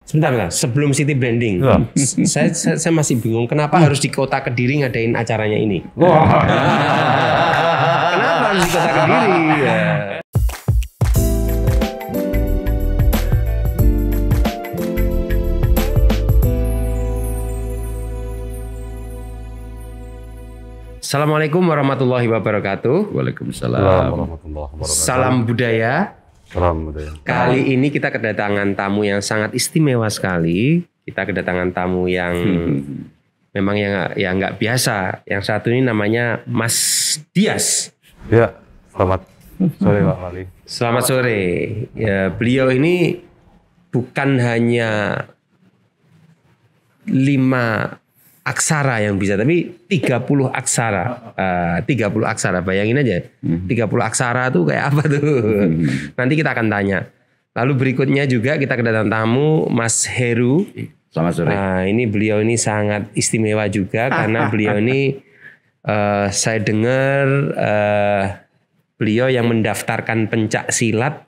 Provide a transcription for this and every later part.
Sebentar. Sebelum city branding, saya masih bingung kenapa harus di Kota Kediri ngadain acaranya ini. Kenapa harus di Kota Kediri? Ya. Assalamualaikum warahmatullahi wabarakatuh. Waalaikumsalam warahmatullahi wabarakatuh. Salam budaya. Salam budaya. Kali ini kita kedatangan tamu yang sangat istimewa sekali. Kita kedatangan tamu yang memang yang nggak biasa. Yang satu ini namanya Mas Dias. Ya, selamat sore Pak Wali. Selamat sore. Ya, beliau ini bukan hanya 5 aksara yang bisa, tapi 30 aksara. 30 aksara, bayangin aja. 30 aksara tuh kayak apa tuh? Nanti kita akan tanya. Lalu berikutnya juga kita kedatangan tamu Mas Heru. Selamat sore. Ini beliau ini sangat istimewa juga karena beliau ini saya dengar beliau yang mendaftarkan pencak silat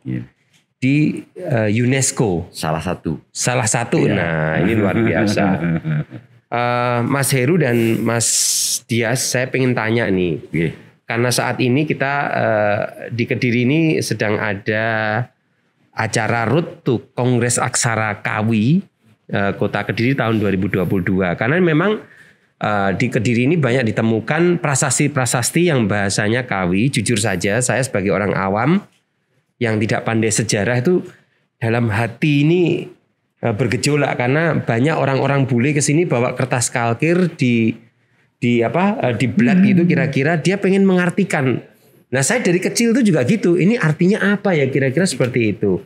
di UNESCO. Salah satu. Ya. Nah, ini luar biasa. Mas Heru dan Mas Dias, saya pengen tanya nih, karena saat ini kita di Kediri ini sedang ada acara Road to Kongres Aksara Kawi Kota Kediri tahun 2022. Karena memang di Kediri ini banyak ditemukan prasasti-prasasti yang bahasanya Kawi. Jujur saja, saya sebagai orang awam yang tidak pandai sejarah itu dalam hati ini bergejolak karena banyak orang-orang bule kesini bawa kertas kalkir di belat gitu, kira-kira dia pengen mengartikan. Nah, saya dari kecil tuh juga gitu. Ini artinya apa ya, kira-kira seperti itu.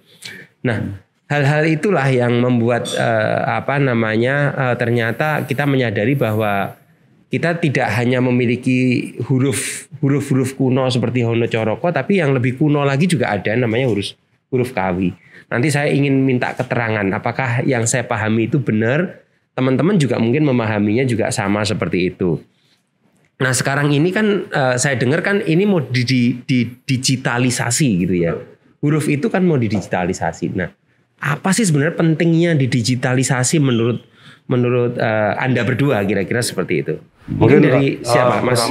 Nah, hal-hal itulah yang membuat ternyata kita menyadari bahwa kita tidak hanya memiliki huruf kuno seperti Hono Coroko, tapi yang lebih kuno lagi juga ada, namanya huruf Kawi. Nanti saya ingin minta keterangan apakah yang saya pahami itu benar. Teman-teman juga mungkin memahaminya juga sama seperti itu. Nah, sekarang ini kan saya dengar kan ini mau digitalisasi gitu ya. Huruf itu kan mau didigitalisasi. Nah, apa sih sebenarnya pentingnya didigitalisasi menurut Anda berdua, kira-kira seperti itu? Mungkin dari siapa, Mas?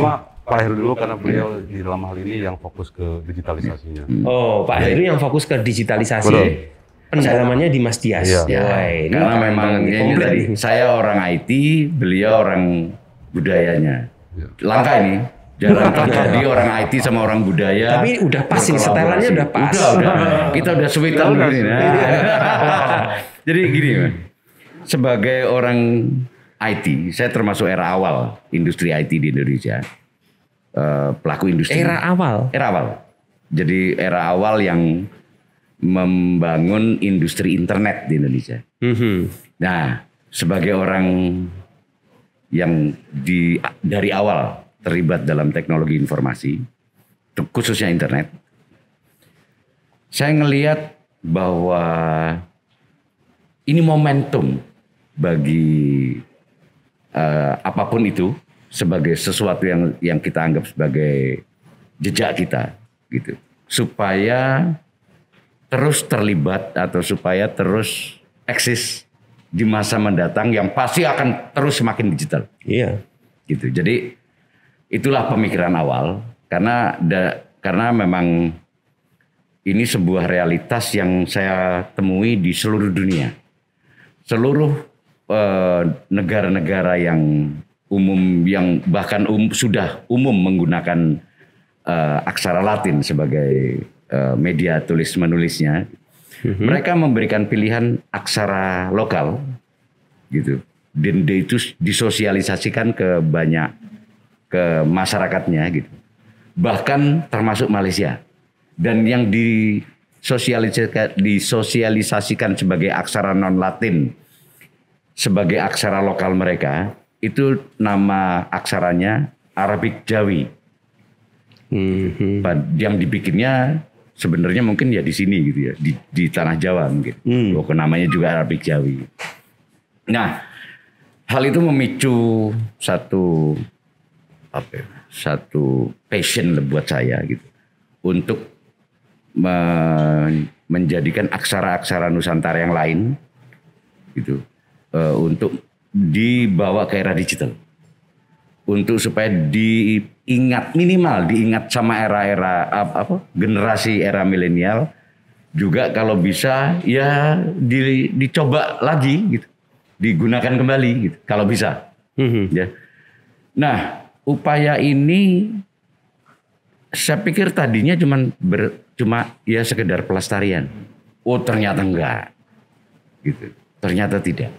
Pak Heru dulu karena beliau di dalam hal ini yang fokus ke digitalisasinya. Oh, Pak Heru yang fokus ke digitalisasi. Betul. Pendalamannya di Mas Dias. Ya. Karena memang ini tadi saya orang IT, beliau orang budayanya. Langka ini. Jarang terjadi orang IT sama orang budaya. Tapi udah pas ini, setelannya udah pas. Udah. Kita udah sweetan gini. Jadi gini, sebagai orang IT, saya termasuk era awal industri IT di Indonesia. Pelaku industri. Era awal. Jadi era awal yang membangun industri internet di Indonesia. Nah, sebagai orang yang dari awal terlibat dalam teknologi informasi, khususnya internet, saya ngelihat bahwa ini momentum bagi apapun itu, sebagai sesuatu yang kita anggap sebagai jejak kita gitu, supaya terus terlibat atau supaya terus eksis di masa mendatang yang pasti akan terus semakin digital. Iya. Gitu. Jadi itulah pemikiran awal karena memang ini sebuah realitas yang saya temui di seluruh dunia. Seluruh negara-negara yang bahkan sudah umum menggunakan aksara Latin sebagai media tulis menulisnya, mereka memberikan pilihan aksara lokal, gitu, dan itu disosialisasikan ke masyarakatnya, gitu, bahkan termasuk Malaysia, dan yang disosialisasikan sebagai aksara non Latin sebagai aksara lokal mereka. Itu nama aksaranya Arabik Jawi. Yang dibikinnya sebenarnya mungkin ya di sini gitu ya, di tanah Jawa mungkin. Namanya juga Arabik Jawi. Nah, hal itu memicu satu passion buat saya gitu, untuk menjadikan aksara-aksara Nusantara yang lain gitu, untuk dibawa ke era digital, untuk supaya minimal diingat sama era-era generasi era milenial, juga kalau bisa ya dicoba lagi gitu, digunakan kembali gitu kalau bisa. Ya. Nah, upaya ini saya pikir tadinya cuma ya sekedar pelestarian. Oh, ternyata enggak. Gitu. Ternyata tidak.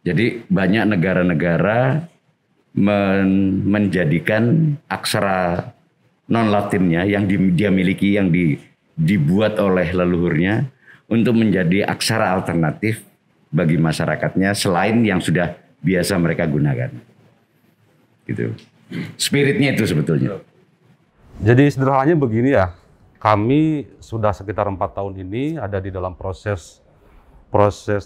Jadi banyak negara-negara menjadikan aksara non-Latinnya yang dia miliki, yang dibuat oleh leluhurnya untuk menjadi aksara alternatif bagi masyarakatnya selain yang sudah biasa mereka gunakan. Gitu. Spiritnya itu sebetulnya. Jadi sederhananya begini ya, kami sudah sekitar 4 tahun ini ada di dalam proses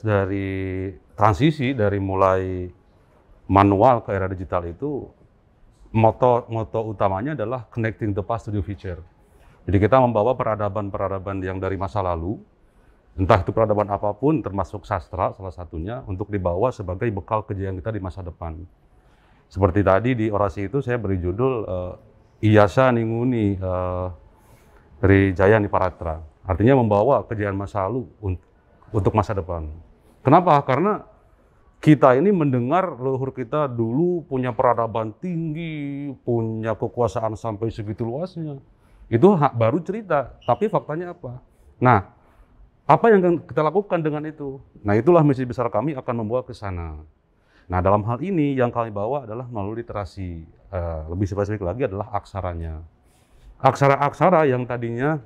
dari transisi dari mulai manual ke era digital itu. Moto utamanya adalah connecting the past to the future. Jadi kita membawa peradaban-peradaban yang dari masa lalu, entah itu peradaban apapun, termasuk sastra salah satunya, untuk dibawa sebagai bekal kejayaan kita di masa depan. Seperti tadi di orasi itu saya beri judul Iyasa Ninguni dari Jaya Niparatra. Artinya membawa kejayaan masa lalu untuk masa depan. Kenapa? Karena kita ini mendengar leluhur kita dulu punya peradaban tinggi, punya kekuasaan sampai segitu luasnya. Itu baru cerita, tapi faktanya apa? Nah, apa yang kita lakukan dengan itu? Nah, itulah misi besar kami akan membawa ke sana. Nah, dalam hal ini yang kami bawa adalah melalui literasi. Lebih spesifik lagi adalah aksaranya. Aksara-aksara yang tadinya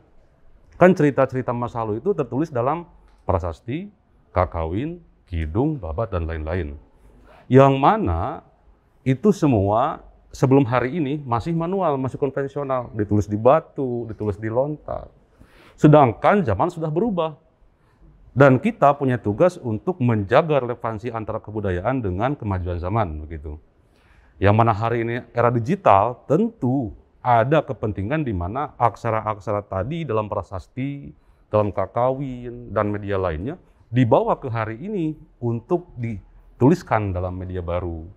kan cerita-cerita masa lalu itu tertulis dalam prasasti, kakawin, kidung, babat, dan lain-lain. Yang mana itu semua sebelum hari ini masih manual, masih konvensional. Ditulis di batu, ditulis di lontar. Sedangkan zaman sudah berubah. Dan kita punya tugas untuk menjaga relevansi antara kebudayaan dengan kemajuan zaman, begitu. Yang mana hari ini era digital tentu ada kepentingan di mana aksara-aksara tadi dalam prasasti, dalam kakawin, dan media lainnya dibawa ke hari ini untuk dituliskan dalam media baru.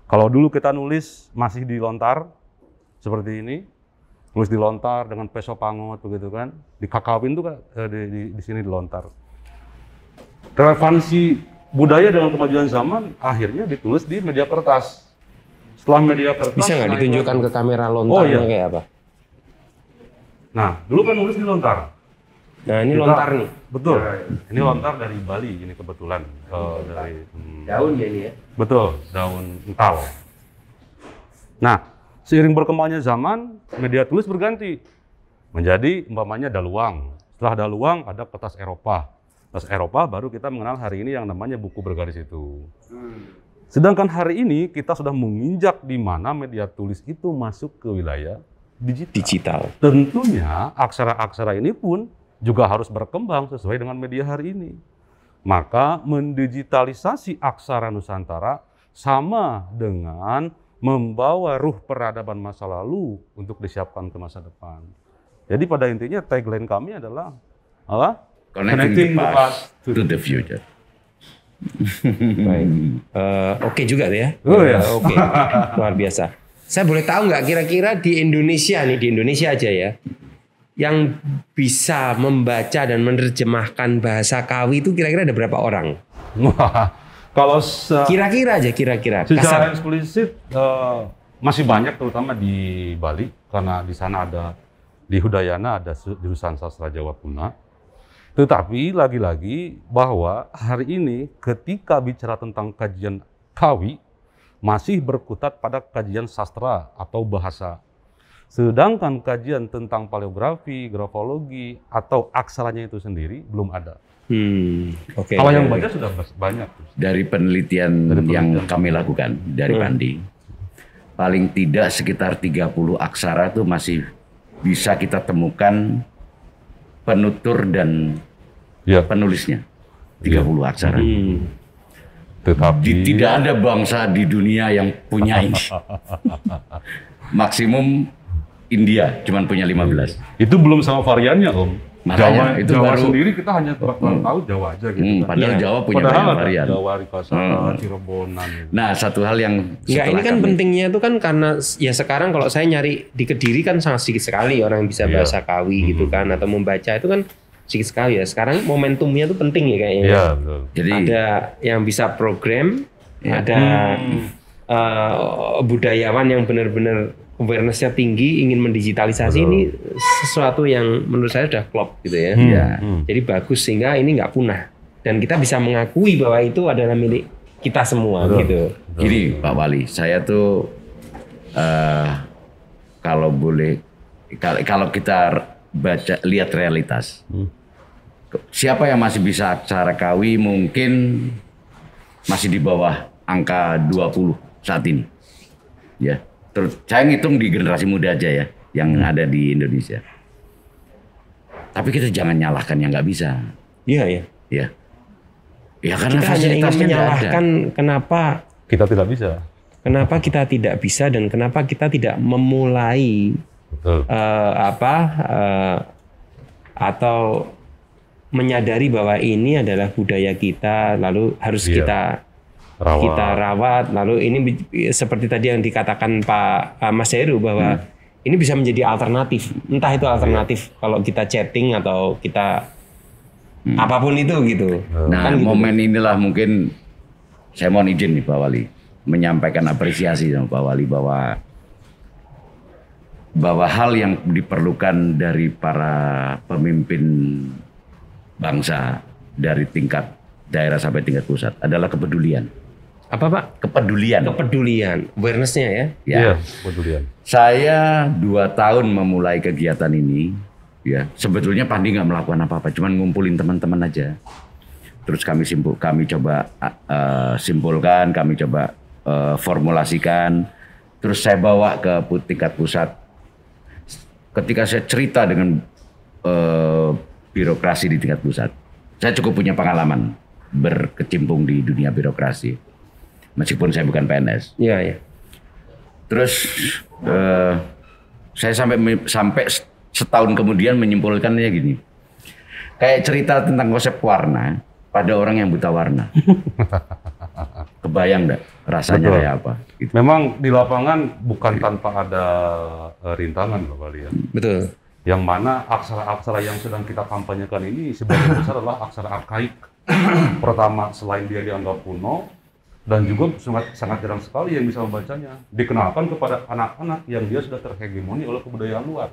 Kalau dulu kita nulis masih di lontar, seperti ini, nulis di lontar dengan peso pangot, begitu kan. Di kakawin itu di sini di lontar. Relevansi budaya dengan kemajuan zaman akhirnya ditulis di media kertas. Setelah media kertas, bisa nggak ditunjukkan ke kamera lontarnya kayak apa? Nah, dulu kan nulis di lontar. Nah, ini lontar nih. Betul. Ini lontar dari Bali, ini kebetulan. Dari daun ya ini ya? Betul, daun ental. Nah, seiring berkembangnya zaman, media tulis berganti. Menjadi umpamanya daluang. Setelah daluang ada kertas Eropa. Kertas Eropa baru kita mengenal hari ini yang namanya buku bergaris itu. Sedangkan hari ini kita sudah menginjak di mana media tulis itu masuk ke wilayah digital. Tentunya aksara-aksara ini pun juga harus berkembang sesuai dengan media hari ini. Maka mendigitalisasi aksara Nusantara sama dengan membawa ruh peradaban masa lalu untuk disiapkan ke masa depan. Jadi pada intinya tagline kami adalah apa? Connecting the past to the future. Baik. Oke juga tuh ya. Oh ya. Oke. Luar biasa. Saya boleh tahu nggak kira-kira di Indonesia nih, di Indonesia aja ya, yang bisa membaca dan menerjemahkan bahasa Kawi itu kira-kira ada berapa orang? Wah, kalau kira-kira aja, kira-kira. Secara eksplisit masih banyak, terutama di Bali, karena di sana ada, di Hudayana ada jurusan sastra Jawa Kuna. Tetapi lagi-lagi bahwa hari ini ketika bicara tentang kajian Kawi masih berkutat pada kajian sastra atau bahasa. Sedangkan kajian tentang paleografi, grafologi atau aksaranya itu sendiri belum ada. Okay. Kalau yang baca sudah banyak. Dari penelitian yang kami lakukan dari Pandi, paling tidak sekitar 30 aksara itu masih bisa kita temukan penutur dan penulisnya. 30 aksara. Tetapi tidak ada bangsa di dunia yang punya ini. Maksimum India cuman punya 15. Itu belum sama variannya, Om. Makanya Jawa, itu Jawa baru sendiri kita hanya bakal tahu Jawa aja gitu kan. padahal Iya. Jawa punya Padahal banyak ada varian. Jawa, Rikasaka, Cirebonan. Gitu. Nah, satu hal yang Enggak, ini kan pentingnya itu kan karena ya sekarang kalau saya nyari di Kediri kan sangat sedikit sekali orang yang bisa Iya. bahasa Kawi gitu kan atau membaca itu kan sedikit sekali ya. Sekarang momentumnya itu penting ya kayaknya. Iya, betul. jadi Ada yang bisa program, Ya. ada budayawan yang benar-benar awareness-nya tinggi, ingin mendigitalisasi. Ini sesuatu yang menurut saya sudah klop gitu ya. ya. Jadi bagus sehingga ini nggak punah dan kita bisa mengakui bahwa itu adalah milik kita semua gitu. Gini Pak Wali, saya tuh kalau boleh kalau kita lihat realitas, siapa yang masih bisa aksara Kawi mungkin masih di bawah angka 20 saat ini. Ya. Terus saya ngitung di generasi muda aja ya yang ada di Indonesia. Tapi kita jangan nyalahkan yang nggak bisa. Iya ya. Ya. Ya karena Kita hanya ingin fasilitasnya nggak ada. menyalahkan Kita tidak bisa. kenapa kita tidak bisa dan kenapa kita tidak memulai Betul. atau menyadari bahwa ini adalah budaya kita, lalu harus Iya. kita rawat, lalu ini seperti tadi yang dikatakan Pak Mas Heru bahwa ini bisa menjadi alternatif, entah itu alternatif kalau kita chatting atau kita apapun itu gitu. Nah, Kan gitu. momen inilah mungkin saya mohon izin nih Pak Wali menyampaikan apresiasi sama Pak Wali bahwa hal yang diperlukan dari para pemimpin bangsa dari tingkat daerah sampai tingkat pusat adalah kepedulian. Apa Pak? Kepedulian. Kepedulian, awareness-nya ya. Ya. Iya, kepedulian. Saya 2 tahun memulai kegiatan ini. Ya, sebetulnya Pandi nggak melakukan apa-apa, cuman ngumpulin teman-teman aja. Terus kami coba simpulkan, kami coba formulasikan. Terus saya bawa ke tingkat pusat. Ketika saya cerita dengan birokrasi di tingkat pusat, saya cukup punya pengalaman berkecimpung di dunia birokrasi. Meskipun saya bukan PNS. Iya, ya. Terus saya sampai setahun kemudian menyimpulkannya gini. Kayak cerita tentang konsep warna pada orang yang buta warna. Kebayang enggak rasanya Betul. kayak apa? Gitu. Memang di lapangan bukan tanpa ada rintangan Pak Wali ya. Betul. Yang mana aksara-aksara yang sedang kita kampanyekan ini sebagian besar adalah aksara arkaik. Pertama, selain dia dianggap kuno, dan juga sangat jarang sekali yang bisa membacanya. Dikenalkan kepada anak-anak yang dia sudah terhegemoni oleh kebudayaan luar.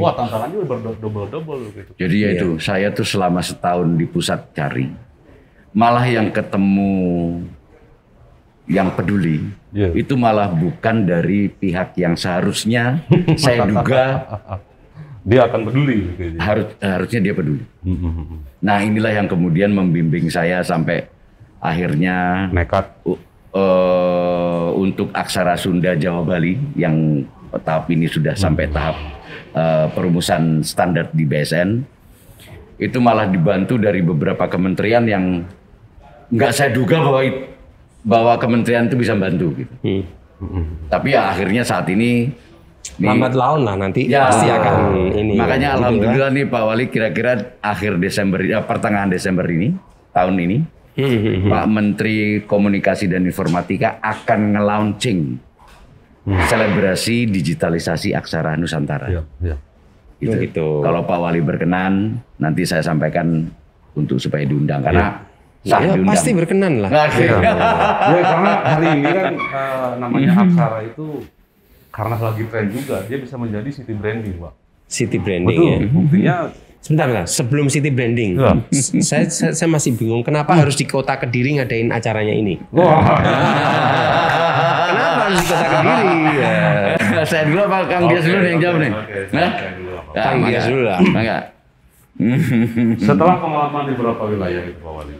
Wah, tantangannya double gitu. Jadi ya itu, saya tuh selama setahun di pusat cari, malah yang ketemu yang peduli, itu malah bukan dari pihak yang seharusnya saya duga dia akan peduli. Gitu. Harusnya dia peduli. Nah inilah yang kemudian membimbing saya sampai akhirnya nekat untuk aksara Sunda Jawa Bali yang tahap ini sudah sampai tahap perumusan standar di BSN, itu malah dibantu dari beberapa kementerian yang nggak saya duga bahwa kementerian itu bisa bantu gitu. Tapi ya akhirnya saat ini lambat laun lah nanti ya, pasti akan ini. Makanya gitu alhamdulillah nih Pak Wali kira-kira akhir Desember, pertengahan Desember ini tahun ini. Pak Menteri Komunikasi dan Informatika akan nge-launching selebrasi digitalisasi aksara Nusantara. Iya. Gitu. Kalau Pak Wali berkenan, nanti saya sampaikan untuk supaya diundang karena sah Ya, diundang. pasti berkenan lah. Ya karena hari ini kan namanya aksara itu karena lagi tren juga, dia bisa menjadi city branding, Pak. City branding Betul. ya. Buktinya Sebentar, sebelum city branding, Ya. saya masih bingung kenapa harus di kota Kediri ngadain acaranya ini. Kenapa harus di kota Kediri? Ya. Saya dulu apa Kang Dias dulu yang jawab nih? Oke, Hah? saya dulu, Pak. Ya, Kang Dias mangga. dulu lah. Mangga. Setelah pengalaman di beberapa wilayah itu Pak Wali,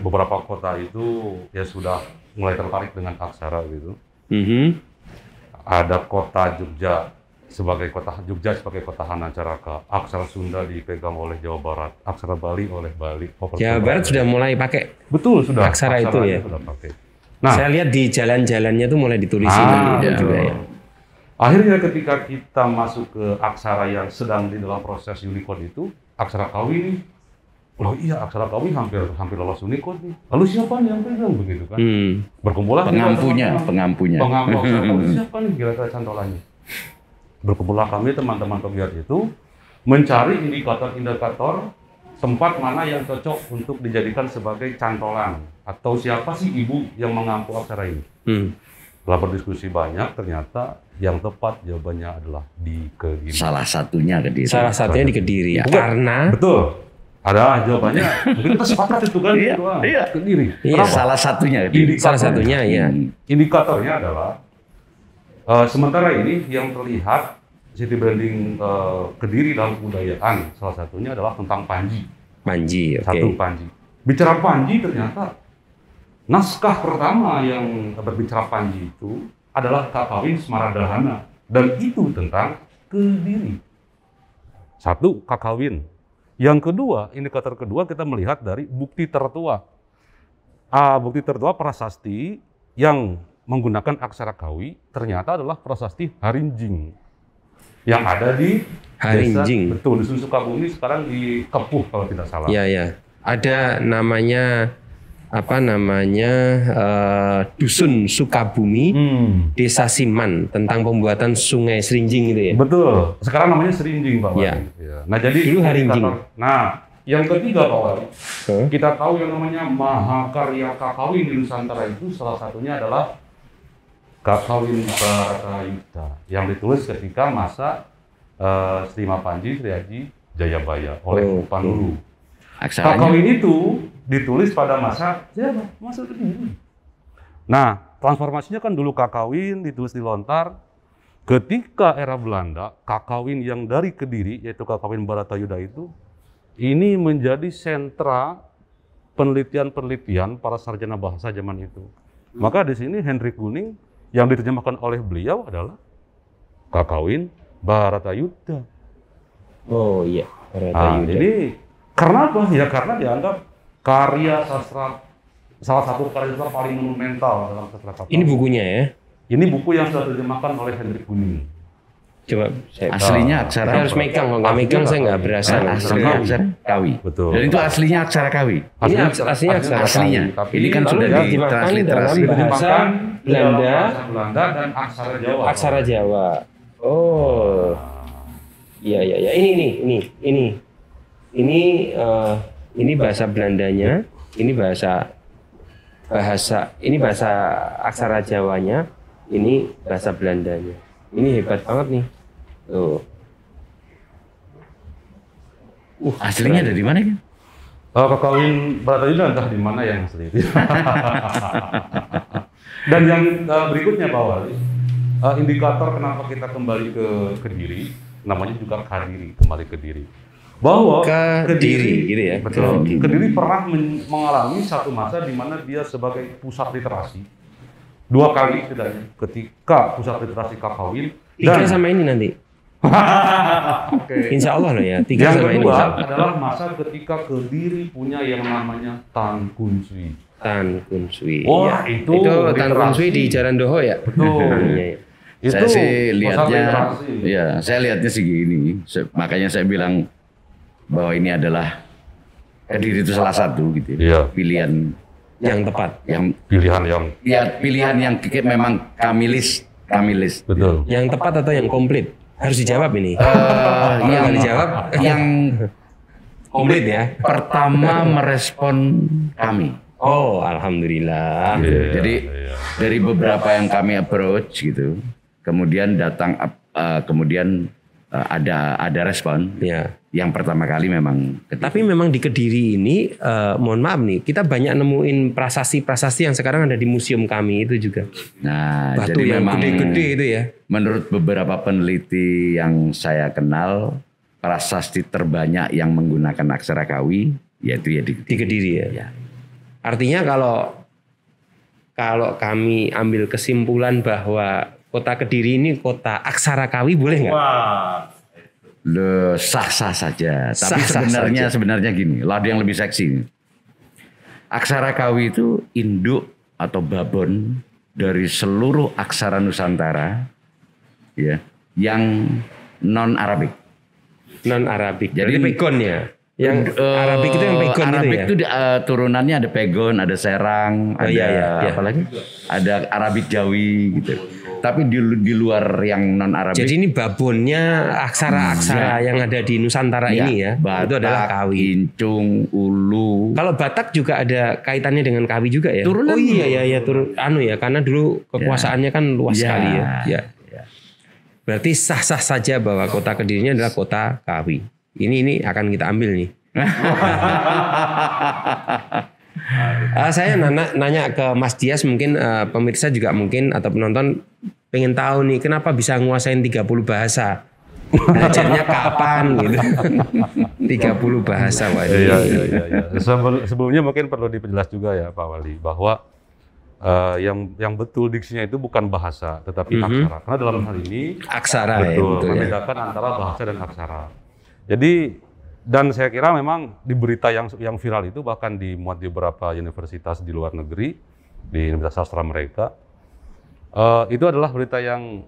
beberapa kota itu ya sudah mulai tertarik dengan aksara gitu. Ada kota Jogja sebagai kota Hanacaraka, aksara Sunda dipegang oleh Jawa Barat, aksara Bali oleh Bali. Jawa Barat sudah mulai pakai. Betul sudah. Aksara itu ya? Sudah pakai. Nah, Saya lihat di jalan-jalannya tuh mulai ditulisin itu juga ya. akhirnya ketika kita masuk ke aksara yang sedang di dalam proses Unicode itu, aksara Kawi nih. Loh iya, aksara Kawi hampir lolos Unicode nih. Lalu siapa nih yang pegang begitu kan? Berkumpullah Pengampunya. Pengampu aksara Kawi siapa nih kira-kira cantolannya? Berkumpullah kami teman-teman pegiat itu mencari indikator-indikator tempat mana yang cocok untuk dijadikan sebagai cantolan atau siapa sih ibu yang mengampu aksara ini. Setelah berdiskusi banyak, ternyata yang tepat jawabannya adalah di Kediri. Salah satunya Kediri. Salah satunya di Kediri. Ya. Karena Betul. Ada jawabannya. Mungkin kita sepakat itu kan. Iya. Kediri. Iya. Salah satunya Kediri. salah satunya ya. Indikatornya adalah sementara ini yang terlihat city branding Kediri dalam kebudayaan salah satunya adalah tentang Panji. Panji, oke. Satu Panji. Bicara Panji ternyata naskah pertama yang berbicara Panji itu adalah Kakawin Semaradahana dan itu tentang Kediri. Satu Kakawin. Yang kedua, indikator kedua kita melihat dari bukti tertua. Bukti tertua prasasti yang menggunakan aksara Kawi ternyata adalah prasasti Harinjing yang ada di Harinjing. Desa, betul, di Sukabumi sekarang di Kepuh kalau tidak salah. Iya, ya. Ada namanya Dusun Sukabumi, Desa Siman tentang pembuatan Sungai Serinjing gitu ya. Betul. Sekarang namanya Serinjing, Pak Wali. Iya. Ya. Nah, jadi dulu Harinjing. Nah, yang ketiga Pak Wali, kita tahu yang namanya Mahakarya Kakawin di Nusantara itu salah satunya adalah Kakawin Baratayuda yang ditulis ketika masa Sri Mapanji Sri Haji Jayabaya oleh Panduru. Kakawin itu ditulis pada masa Kediri. Nah, transformasinya kan dulu Kakawin ditulis di Lontar. Ketika era Belanda, Kakawin yang dari Kediri yaitu Kakawin Baratayuda itu ini menjadi sentra penelitian-penelitian para sarjana bahasa zaman itu. Maka di sini Hendrik Kuning yang diterjemahkan oleh beliau adalah Kakawin Baratayuda. Oh iya, Baratayuda. Nah, ini karena apa? Ya karena dianggap karya sastra, salah satu karya sastra paling monumental dalam sastra Kakawin. Ini bukunya ya? Ini buku yang sudah diterjemahkan oleh Hendrik Kuning. Coba saya aslinya aksara. Saya harus megang, kalau nggak megang saya nggak berasa. Aslinya aksara Kawi. Betul. Dan itu aslinya aksara Kawi. Ini aslinya aksara aslinya. Kawi. Ini kan sudah ditransliterasi bahasa Belanda dan aksara Jawa. Aksara Jawa. Oh. Iya. Ini bahasa Belandanya, ini bahasa aksara Jawanya, ini bahasa Belandanya. Ini hebat banget nih. Tuh. Aslinya dari mana kan? Kakawin Baratayuda entah di mana yang asli. Dan yang berikutnya Pak Wali, indikator kenapa kita kembali ke Kediri, namanya juga Kadiri, kembali ke Kediri. Bahwa Kediri gitu ya. Betul. Kediri pernah mengalami satu masa di mana dia sebagai pusat literasi. 2 kali setidaknya ketika pusat literasi Kakawin. 3 sama ini nanti. Insya Allah loh ya. 3 sama ini. Yang kedua adalah masa ketika Kediri punya yang namanya Tan Kun Sui. Tan Kun Sui. Wah, ya. itu Tan Kun Sui di Jalan Doho ya. Betul. Itu saya sih lihatnya, ya saya lihatnya sih gini. Makanya saya bilang bahwa ini adalah Kediri itu salah satu gitu. Iya. Pilihan yang tepat. Pilihan yang memang kamilis. Betul. Yang tepat atau yang komplit? Harus dijawab ini. Yang dijawab yang komplit ya. Pertama merespon kami. Oh, alhamdulillah. Jadi dari beberapa yang kami approach gitu, kemudian datang kemudian ada respon. Ya. Yang pertama kali memang. Tapi memang di Kediri ini, mohon maaf nih, kita banyak nemuin prasasti-prasasti yang sekarang ada di museum kami itu juga. Nah, batu jadi yang memang gede-gede itu ya. Menurut beberapa peneliti yang saya kenal, prasasti terbanyak yang menggunakan aksara Kawi, yaitu ya di Kediri ya. Artinya kalau kami ambil kesimpulan bahwa kota Kediri ini kota aksara Kawi, boleh nggak? Wah. Sah-sah saja. Tapi sebenarnya gini, ada yang lebih seksi. Aksara Kawi itu induk atau babon dari seluruh aksara Nusantara ya, yang non Arabik. Non Arabik. Jadi Jadi pegon ya. Yang Arabik itu yang pegon Arabik itu ya. itu turunannya ada pegon, ada serang, ada iya. apa lagi? Ada Arabik Jawi gitu. Tapi di luar yang non Arabik. Jadi ini babonnya aksara-aksara yang ada di Nusantara ini ya. Batak, itu adalah Kawi. Incung, Ulu. Kalau Batak juga ada kaitannya dengan Kawi juga ya. Turunan. Oh iya turun ya karena dulu kekuasaannya kan luas sekali ya. Ya. Berarti sah-sah saja bahwa kota Kediri ini adalah kota Kawi. Ini akan kita ambil nih. Saya nanya ke Mas Dias, mungkin pemirsa juga mungkin atau penonton pengen tahu nih kenapa bisa nguasain 30 bahasa. Belajarnya kapan gitu. 30 bahasa Pak. Iya. Sebelumnya mungkin perlu diperjelas juga ya Pak Wali bahwa yang betul diksinya itu bukan bahasa tetapi aksara. Karena dalam hal ini aksara betul, ya, membedakan antara bahasa dan aksara. Jadi dan saya kira memang di berita yang viral itu bahkan dimuat di beberapa universitas di luar negeri, di Universitas Sastra mereka, itu adalah berita yang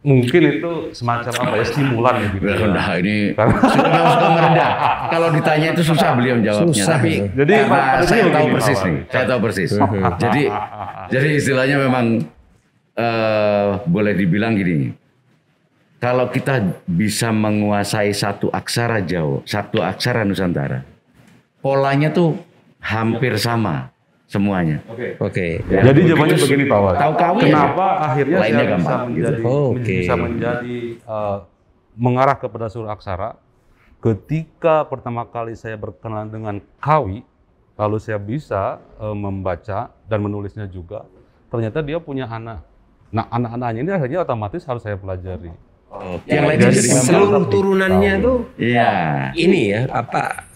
mungkin itu semacam apa ya, stimulan gitu. Nah ini suka merendah. Kalau ditanya itu susah beliau menjawabnya. Susah. Tapi Jadi saya tahu persis nih. Saya tahu persis. Jadi istilahnya memang boleh dibilang gini. Kalau kita bisa menguasai satu aksara Jawa, satu aksara Nusantara, polanya tuh hampir sama semuanya. Oke. Ya, jadi jawabannya begini Pak Wali. Tahu Kawi kenapa akhirnya lainnya saya gampang, bisa menjadi mengarah kepada seluruh aksara ketika pertama kali saya berkenalan dengan Kawi, lalu saya bisa membaca dan menulisnya juga. Ternyata dia punya anak. Nah anak-anaknya ini akhirnya otomatis harus saya pelajari. Yang lain seluruh turunannya tuh ini ya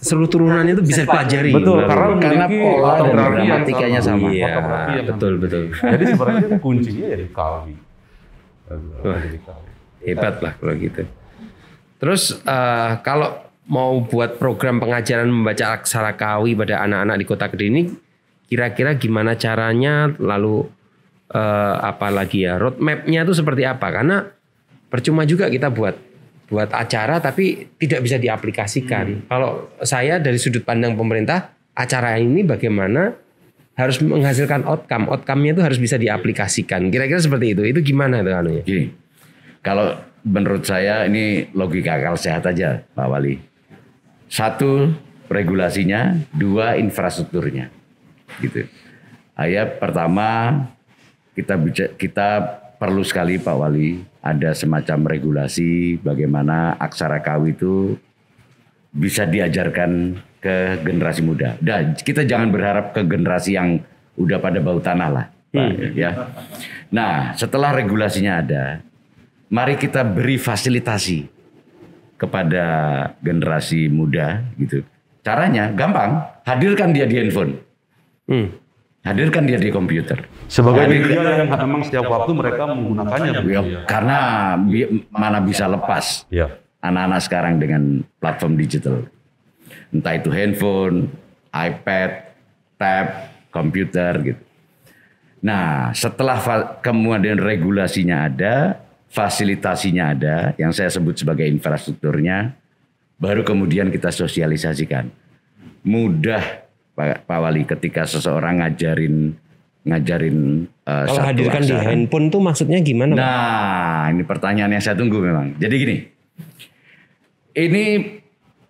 seluruh turunannya itu bisa dipelajari. Betul, karena pola dan gramatikanya sama. Iya, betul. Jadi sebenarnya kuncinya ya di Kawi. Hebat lah kalau gitu. Terus kalau mau buat program pengajaran membaca aksara Kawi pada anak-anak di Kota Kediri ini, kira-kira gimana caranya? Lalu apalagi ya roadmap-nya itu seperti apa? Karena percuma juga kita buat acara tapi tidak bisa diaplikasikan. Kalau saya dari sudut pandang pemerintah, acara ini bagaimana harus menghasilkan outcome. Outcome-nya itu harus bisa diaplikasikan. Kira-kira seperti itu. Itu gimana itu anunya? Gini, kalau menurut saya ini logika akal sehat aja Pak Wali. 1, regulasinya, 2, infrastrukturnya. Gitu. Pertama kita perlu sekali Pak Wali ada semacam regulasi bagaimana aksara Kawi itu bisa diajarkan ke generasi muda. Dan kita jangan berharap ke generasi yang udah pada bau tanah lah, Pak, ya. Nah, setelah regulasinya ada, mari kita beri fasilitasi kepada generasi muda gitu. Caranya gampang, hadirkan dia di handphone. Hadirkan dia di komputer. Sebagai media yang memang setiap waktu mereka menggunakannya. Karena mana bisa lepas anak-anak sekarang dengan platform digital. Entah itu handphone, iPad, tab, komputer gitu. Nah setelah kemudian regulasinya ada, fasilitasinya ada, yang saya sebut sebagai infrastrukturnya, baru kemudian kita sosialisasikan. Mudah Pak Wali ketika seseorang ngajarin kalau hadirkan aksara, di handphone tuh maksudnya gimana Pak? Nah ini pertanyaan yang saya tunggu memang. Jadi gini, ini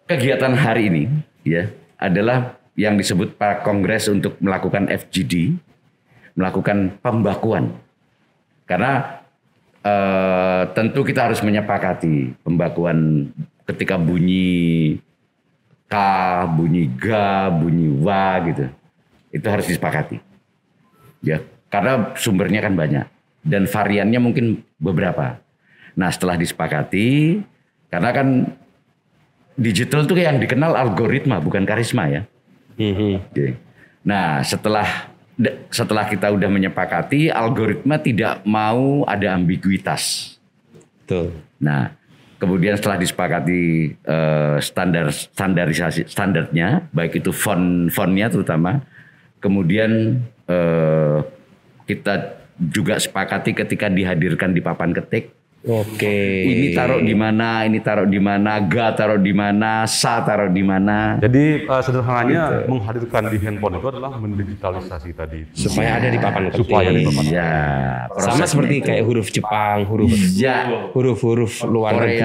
kegiatan hari ini ya adalah yang disebut Pak Kongres untuk melakukan FGD, melakukan pembakuan. Karena tentu kita harus menyepakati pembakuan ketika bunyi K, bunyi Ga, bunyi Wa gitu. Itu harus disepakati. Ya, karena sumbernya kan banyak dan variannya mungkin beberapa. Nah, setelah disepakati, karena kan digital itu yang dikenal algoritma bukan karisma ya. Oke. Nah, setelah kita udah menyepakati, algoritma tidak mau ada ambiguitas. Betul. Nah, kemudian setelah disepakati standarnya, baik itu fontnya terutama, kemudian kita juga sepakati ketika dihadirkan di papan ketik, Oke. Ini taruh di mana, ini taruh di mana, ga taruh di mana, sa taruh di mana. Jadi sederhananya menghadirkan di handphone itu adalah mendigitalisasi tadi. Supaya ada di papan ketik. Supaya di papan. Iya. Sama seperti kayak huruf Jepang, huruf luar negeri,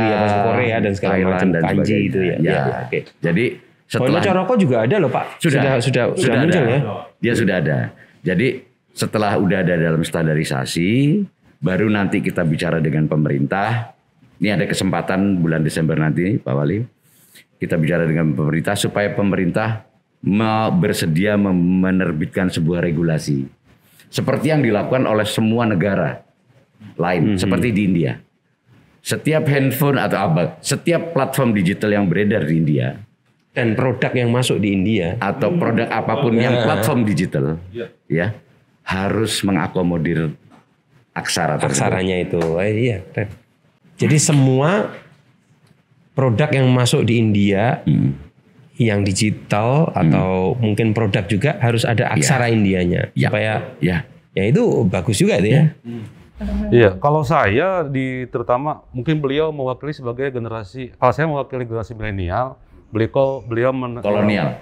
Korea dan segala macam kanji itu ya. Ya. Oke. Jadi setelah Coroko juga ada loh Pak. Sudah muncul ada. ya. Dia sudah ada. Jadi setelah udah ada dalam standarisasi, baru nanti kita bicara dengan pemerintah. Ini ada kesempatan bulan Desember nanti, Pak Wali. Kita bicara dengan pemerintah supaya pemerintah bersedia menerbitkan sebuah regulasi. Seperti yang dilakukan oleh semua negara lain, seperti di India. Setiap handphone setiap platform digital yang beredar di India, dan produk yang masuk di India atau produk apapun yang platform digital, ya harus mengakomodir aksaranya itu. Iya, keren. Jadi semua produk yang masuk di India yang digital atau mungkin produk juga harus ada aksara Indianya supaya ya itu bagus juga itu ya. Iya, kalau saya terutama mungkin beliau mewakili sebagai generasi, kalau saya mewakili generasi milenial, beliau kolonial.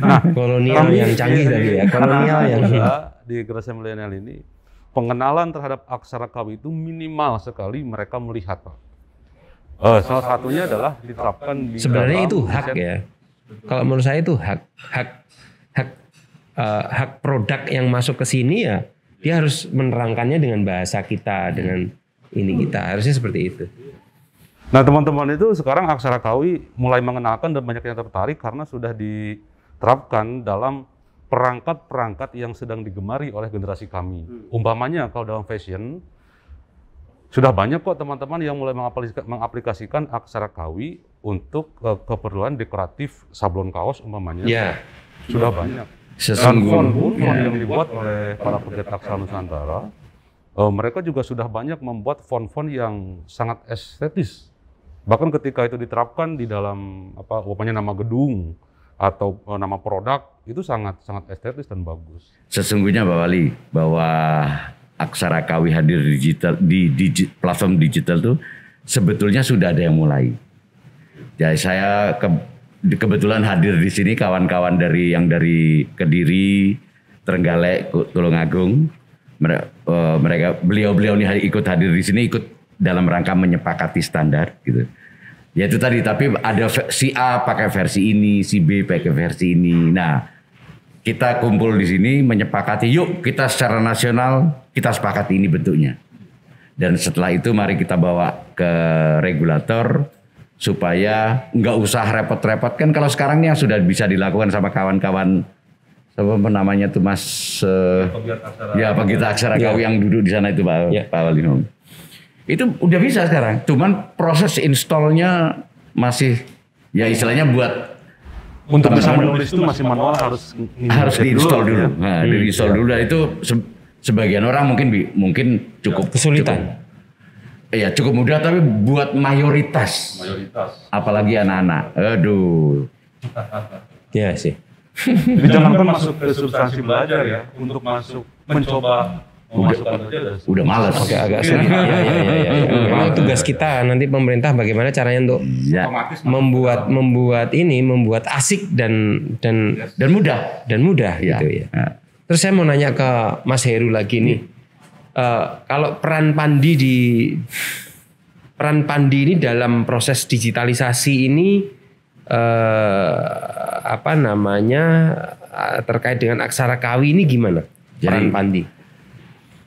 Nah, kolonial yang canggih tadi ya, kolonial yang di generasi milenial ini pengenalan terhadap aksara kawi itu minimal sekali mereka melihat, Pak. Salah satunya adalah diterapkan di sebenarnya itu hak ya. Kalau menurut saya itu hak produk yang masuk ke sini ya, dia harus menerangkannya dengan bahasa kita, dengan ini kita harusnya seperti itu. Nah teman-teman itu sekarang aksara kawi mulai mengenalkan dan banyak yang tertarik karena sudah diterapkan dalam perangkat-perangkat yang sedang digemari oleh generasi kami. Umpamanya kalau dalam fashion, sudah banyak kok teman-teman yang mulai mengaplikasikan aksara kawi untuk keperluan dekoratif sablon kaos umpamanya. Ya. Sudah banyak. Dan font yang dibuat oleh para pegiat aksara Nusantara, mereka juga sudah banyak membuat font-font yang sangat estetis. Bahkan ketika itu diterapkan di dalam umpamanya nama gedung atau nama produk itu sangat estetis dan bagus. Sesungguhnya Pak Wali bahwa aksara kawi hadir di platform digital tuh sebetulnya sudah ada yang mulai. Jadi saya kebetulan hadir di sini kawan-kawan dari Kediri, Trenggalek, Tulungagung. Beliau ini ikut hadir di sini ikut dalam rangka menyepakati standar gitu. Ya itu tadi, tapi ada si A pakai versi ini, si B pakai versi ini. Nah, kita kumpul di sini menyepakati, yuk kita secara nasional kita sepakati ini bentuknya. Dan setelah itu mari kita bawa ke regulator supaya nggak usah repot-repot, kan kalau sekarang ini yang sudah bisa dilakukan sama kawan-kawan apa namanya tuh Mas pegiat aksara kawi yang duduk di sana itu Pak Wali. Itu udah bisa sekarang, cuman proses installnya masih ya istilahnya buat untuk bisa menulis itu masih manual, harus diinstall dulu. Nah, diinstall dulu. Dan itu sebagian orang mungkin cukup kesulitan. Iya cukup mudah, tapi buat mayoritas. Apalagi anak-anak. Aduh. Iya sih. Jadi jangankan masuk ke substansi belajar ya, untuk mencoba memasukkan saja udah malas. Agak sulit. Ya. Memang tugas kita nanti pemerintah bagaimana caranya untuk membuat asik dan mudah gitu ya. Terus saya mau nanya ke Mas Heru lagi nih. Kalau peran Pandi ini dalam proses digitalisasi ini terkait dengan aksara kawi ini gimana? Peran Pandi?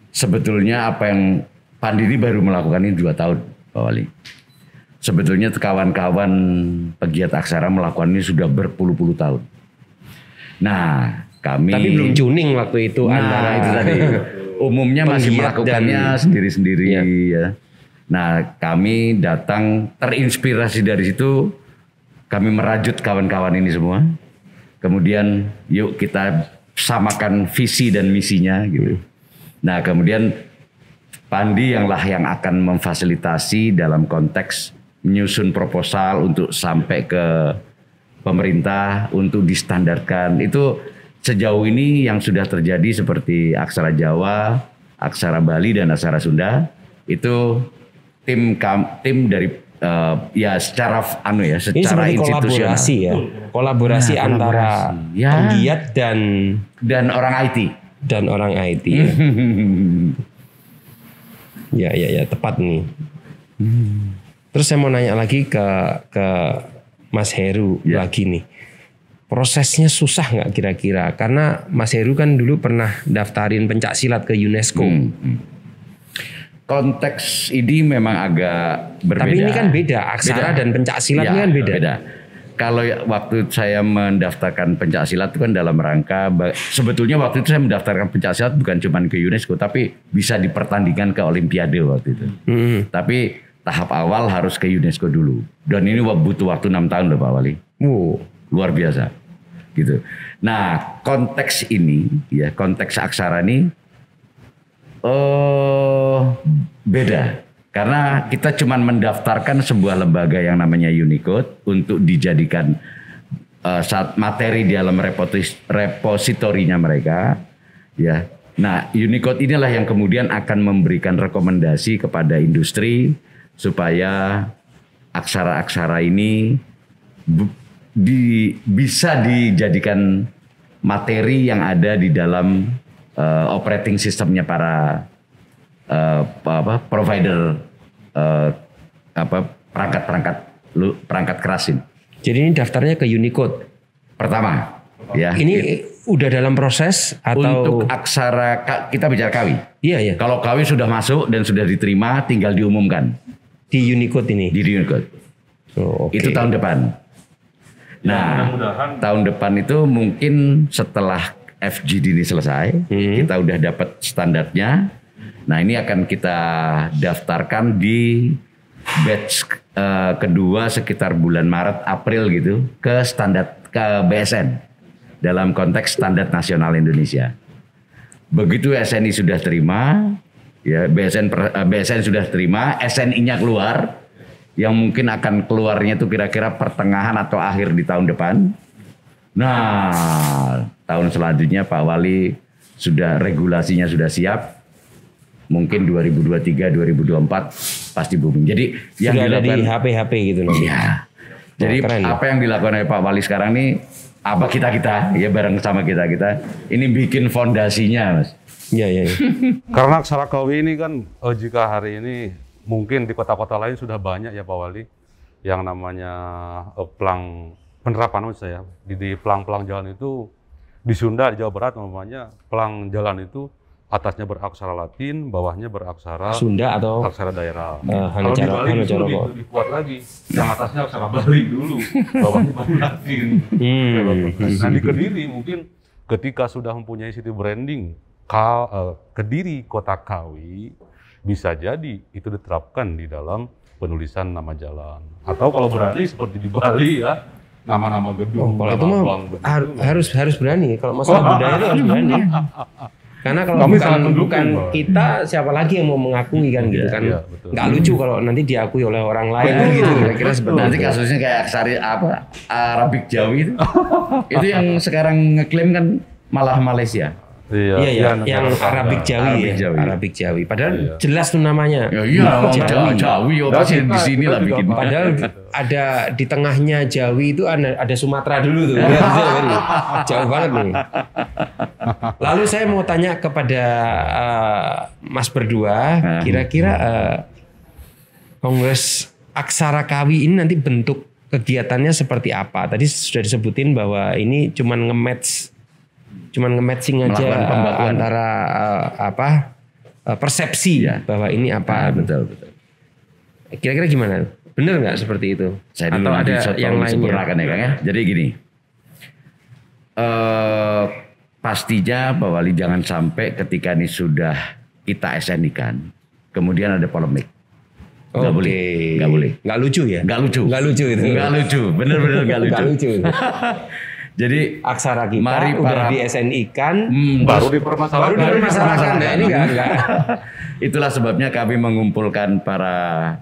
Sebetulnya apa yang Pandi ini baru melakukan ini 2 tahun, Pak Wali. Sebetulnya kawan-kawan pegiat aksara melakukan ini sudah berpuluh-puluh tahun. Nah, kami tapi belum tuning waktu itu antara itu tadi. Umumnya masih melakukannya sendiri-sendiri ya. Nah, kami datang terinspirasi dari situ, kami merajut kawan-kawan ini semua. Kemudian yuk kita samakan visi dan misinya gitu. Nah, kemudian Pandi yang akan memfasilitasi dalam konteks menyusun proposal untuk sampai ke pemerintah untuk distandarkan. Itu sejauh ini yang sudah terjadi seperti aksara Jawa, aksara Bali dan aksara Sunda itu tim dari ya secara ini secara institusional. Kolaborasi ya. Kolaborasi antara penggiat dan orang IT. Dan orang IT. Ya. ya tepat nih. Terus saya mau nanya lagi ke Mas Heru lagi nih. Prosesnya susah nggak kira-kira? Karena Mas Heru kan dulu pernah daftarin pencaksilat ke UNESCO. Konteks ini memang agak berbeda. Tapi ini kan beda, aksara dan pencaksilat ini kan beda. Kalau waktu saya mendaftarkan pencaksilat itu kan dalam rangka, sebetulnya waktu itu saya mendaftarkan pencaksilat bukan cuma ke UNESCO, tapi bisa dipertandingkan ke Olimpiade waktu itu. Tapi tahap awal harus ke UNESCO dulu. Dan ini butuh waktu 6 tahun loh Pak Wali. Luar biasa. Gitu. Nah konteks ini, ya konteks aksara ini beda. Karena kita cuma mendaftarkan sebuah lembaga yang namanya Unicode untuk dijadikan saat materi di dalam repositorinya mereka. Ya. Nah Unicode inilah yang kemudian akan memberikan rekomendasi kepada industri supaya aksara-aksara ini bisa dijadikan materi yang ada di dalam operating sistemnya para provider perangkat keras ini. Jadi ini daftarnya ke Unicode pertama. Ya. Ini udah dalam proses atau untuk aksara kita bicara Kawi. Iya. Kalau Kawi sudah masuk dan sudah diterima, tinggal diumumkan di Unicode ini. Di Unicode. Itu tahun depan. Nah, tahun depan itu mungkin setelah FGD ini selesai, kita udah dapat standarnya. Nah, ini akan kita daftarkan di batch kedua sekitar bulan Maret April gitu ke BSN dalam konteks standar nasional Indonesia. Begitu SNI sudah terima, ya BSN sudah terima, SNI-nya keluar. Yang mungkin akan keluarnya itu kira-kira pertengahan atau akhir di tahun depan. Nah, tahun selanjutnya Pak Wali regulasinya sudah siap. Mungkin 2023, 2024 pasti booming. Jadi yang sudah dilakukan ada di HP gitu loh. Iya. Jadi apa yang dilakukan oleh Pak Wali sekarang ini apa kita ya bareng sama kita ini bikin fondasinya, Mas. Iya. Karena aksara Kawi ini kan jika hari ini mungkin di kota-kota lain sudah banyak ya Pak Wali yang namanya penerapan maksud saya di pelang-pelang jalan itu di Sunda di Jawa Barat namanya pelang jalan itu atasnya beraksara Latin, bawahnya beraksara Sunda atau aksara daerah. Kalau di Bali itu lebih kuat lagi, yang atasnya aksara Bali dulu, bawahnya baru Latin. Nah di Kediri mungkin ketika sudah mempunyai city branding Kediri Kota Kawi, bisa jadi itu diterapkan di dalam penulisan nama jalan. Atau kalau berani seperti di Bali ya, nama-nama gedung. Kalau itu mah harus berani. Kalau masalah budaya itu harus berani. Karena kalau bukan kita, siapa lagi yang mau mengakui kan gitu kan? Nggak lucu kalau nanti diakui oleh orang lain gitu. Kira-kira seperti nanti kasusnya kayak Arabik Jawi itu, itu yang sekarang ngeklaim kan malah Malaysia. Iya, yang Arabik Jawi. Arabik Jawi. Padahal jelas tuh namanya. Jawi. Pasti di sini lah bikin. Padahal ada di tengahnya Jawi itu ada Sumatera dulu tuh. Jauh banget nih. Lalu saya mau tanya kepada Mas berdua, kira-kira Kongres Aksara Kawi ini nanti bentuk kegiatannya seperti apa? Tadi sudah disebutin bahwa ini cuman nge-matching aja antara persepsi bahwa ini apa. Betul. Kira-kira gimana? Benar nggak seperti itu? Saya atau ada yang lainnya? Ya, Kang, ya. Jadi gini, pastinya Pak Wali jangan sampai ketika ini sudah kita SNI-kan, kemudian ada polemik. Nggak boleh. Nggak lucu ya? Nggak lucu itu. Nggak lucu, bener-bener nggak lucu. Nggak lucu. Jadi aksara kita udah di SNI-kan, baru dipermasalahkan. Nah, ini enggak. Itulah sebabnya kami mengumpulkan para